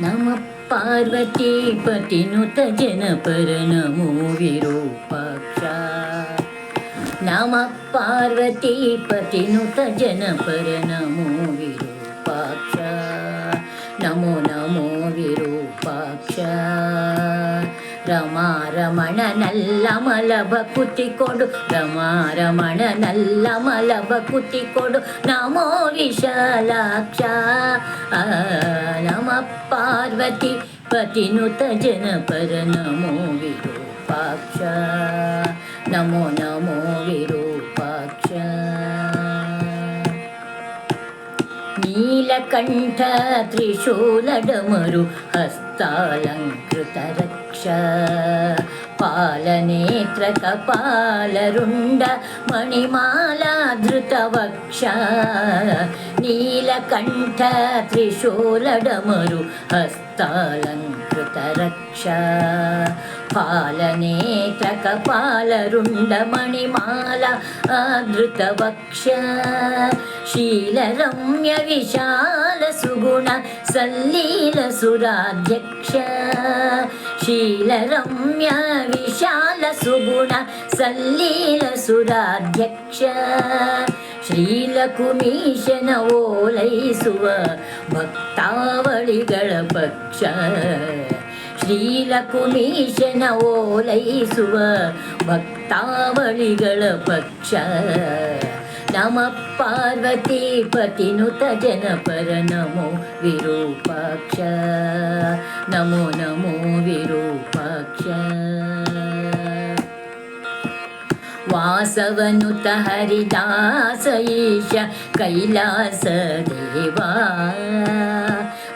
ನಮ ಪಾರ್ವತೀಪತಿನುತ ಜನಪರ ನಮೋ ವಿರೂಪಾಕ್ಷ. ನಮ ಪಾರ್ವತೀಪತಿನುತ ಜನಪರ ನಮೋ ವಿರೂಪಾಕ್ಷ. ನಮೋ ನಮೋ ವಿರೂಪಾಕ್ಷ. ರಮಾರಮಣ ನಲ್ಲ ಮಲಭ ಕುತಿ ಕೊಡು, ರಮಾರಮಣ ಮಲಭ ಕುತಿ ಕೊಡು, ನಮೋ ವಿಶಾಲಾಕ್ಷ. ನಮ ಪಾರ್ವತಿ ಪತಿನುತ ಜನಪರ ನಮೋ ವಿರೂಪಾಕ್ಷ. ನಮೋ ನಮೋ ವಿರೂಪಾಕ್ಷ. ನೀಲಕಂಠ ತ್ರಿಶೂಲಡಮರು ಹಸ್ತಾಲಂಕೃತ ರಕ್ಷ, ಪಾಲನೇತ್ರ ಕಪಾಲರುಂಡ ಮಣಿಮಾಲಾಧೃತ ವಕ್ಷ. ನೀಲಕಂಠ ತ್ರಿಶೂಲಡಮರು ಹಸ್ತಾಲಂಕೃತ ರಕ್ಷ, ಪಾಲನೇತ್ರ ಕಪಾಲರುಂಡ ಮಣಿಮಾಲ ಆಧೃತ ವಕ್ಷ. ಶೀಲರಮ್ಯ ವಿಶಾಲ ಸುಗುಣ ಸಲ್ಲೀಲ ಸುರಾಧ್ಯಕ್ಷ, ಶೀಲರಮ್ಯ ವಿಶಾಲ ಸುಗುಣ ಸಲ್ಲೀಲ ಸುರಾಧ್ಯಕ್ಷ. ಶ್ರೀಲಕುಮೀಶನ ಓಲೈಸುವ ಭಕ್ತಾವಳಿಗಳ ಪಕ್ಷ, ಶ್ರೀಲಕುಮೀಶನ ಓಲೈಸುವ ಭಕ್ತಾವಳಿಗಳ ಪಕ್ಷ. ನಮ ಪಾರ್ವತೀಪತಿನುತ ಜನಪರ ನಮೋ ವಿರೂಪಾಕ್ಷ. ನಮೋ ನಮೋ ವಿರೂಪಾಕ್ಷ. ವಾಸವನುತ ಹರಿದಾಸ ಈಶ ಕೈಲಾಸ ದೇವಾ,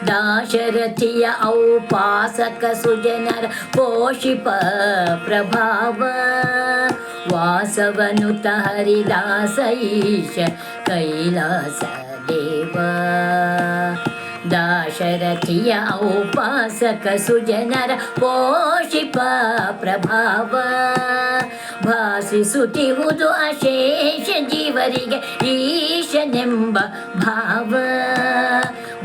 ದಾಶರಥಿಯ ಔಪಾಸಕ ಸುಜನರ ಪೋಷಿಪ ಪ್ರಭಾವ. ವಾಸವನುತ ಹರಿದಾಸ ಈಶ ಕೈಲಾಸ ದೇವಾ, ದಾಶರಥಿಯ ಔಪಾಸಕ ಸುಜನರ ಪೋಷಿಪ ಪ್ರಭಾವ. ಭಾಸಿಸುತ್ತಿಹುದು ಅಶೇಷ ಜೀವರಿಗೆ ಈಶನೆಂಬ ಭಾವ,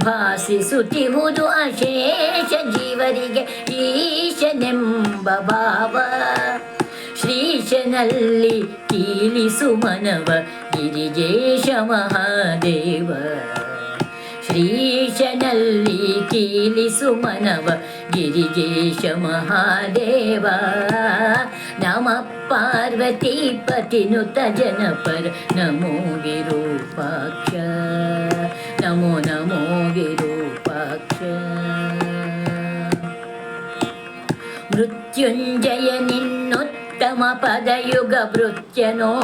ಭಾಸಿಸುತ್ತಿಹುದು ಅಶೇಷ ಜೀವರಿಗೆ ಈಶನೆಂಬ ಭಾವ. ಶ್ರೀಶನಲ್ಲಿ ಕೀಲಿಸು ಮನವ ಗಿರಿಜೇಶ ಮಹಾದೇವ, ಶ್ರೀಶನಲ್ಲಿ ಕೀಲಿಸು ಮನವ ಗಿರಿಜೇಶ ಮಹಾದೇವ. ನಮ ಪಾರ್ವತೀಪತಿನುತ ಜನಪರ ನಮೋ ವಿರೂಪಾಕ್ಷ. ನಮೋ ನಮೋ ವಿರೂಪಾಕ್ಷ. ಮೃತ್ಯುಂಜಯ ನಿನ್ನೋತ್ತಮ ಪದಯುಗ ಭೃತ್ಯನೋ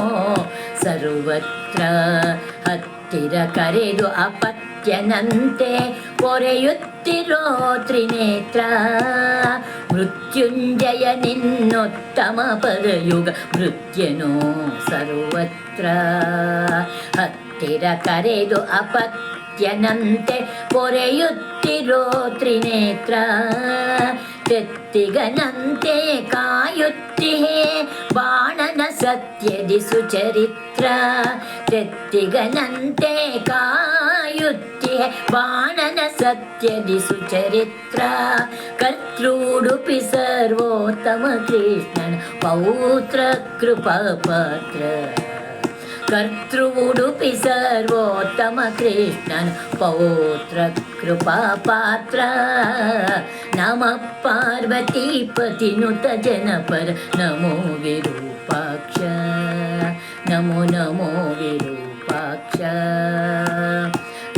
ಸರ್ವತ್ರ, ಹತ್ತಿರ ಕರೆದು ಅಪತ್ಯನಂತೆ ಪೊರೆಯುತ್ತಿರೋ ತ್ರಿನೇತ್ರ. ಮೃತ್ಯುಂಜಯ ನಿನ್ನೋತ್ತಮ ಪದಯುಗ ಭೃತ್ಯನೋ ಸರ್ವತ್ರ, ಹತ್ತಿರ ಕರೆದು ಅಪತ್ಯನಂತೆ ಪೊರೆಯುತ್ತಿರೋ ತ್ರಿನೇತ್ರ. ತೆತ್ತಿಗನಂತೆ ಕಾಯುತ್ತಿಹೇ ಬಾಣನ ಸತ್ಯದಿ ಸುಚರಿತ್ರ, ತೆತ್ತಿಗನಂತೆ ಕಾಯುತ್ತಿಹೇ ಬಾಣನ ಸತ್ಯದಿ ಸುಚರಿತ್ರ. ಕರ್ತೃಡುಪಿ ಸರ್ವೋತ್ತಮ ಕೃಷ್ಣನ ಪೌತ್ರ ಕೃಪಾ ಪಾತ್ರ, ಕರ್ತೃಡುಪಿ ಸರ್ವೋತ್ತಮ ಕೃಷ್ಣನ ಪೌತ್ರ ಕೃಪಾ ಪಾತ್ರ. ನಮ ಪಾರ್ವತೀಪತಿನುತ ಜನಪರ ನಮೋ ವಿರೂಪಾಕ್ಷ. ನಮೋ ನಮೋ ವಿರೂಪಾಕ್ಷ.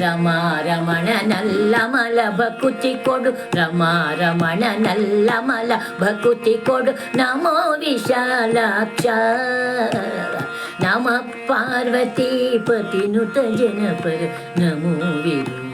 ರಮಾರಮಣ ನಲ್ಲ ಮಲಭ ಕುತಿ ಕೊಡು, ರಮಾರಮಣ ನಲ್ಲ ಮಲಭ ಕುತಿ ಕೊಡು, ನಮೋ ವಿಶಾಲಾಕ್ಷ. ನಮ ಪಾರ್ವತೀಪತಿನುತ ಜನಪರ ನಮೋ ವಿರೂಪಾಕ್ಷ.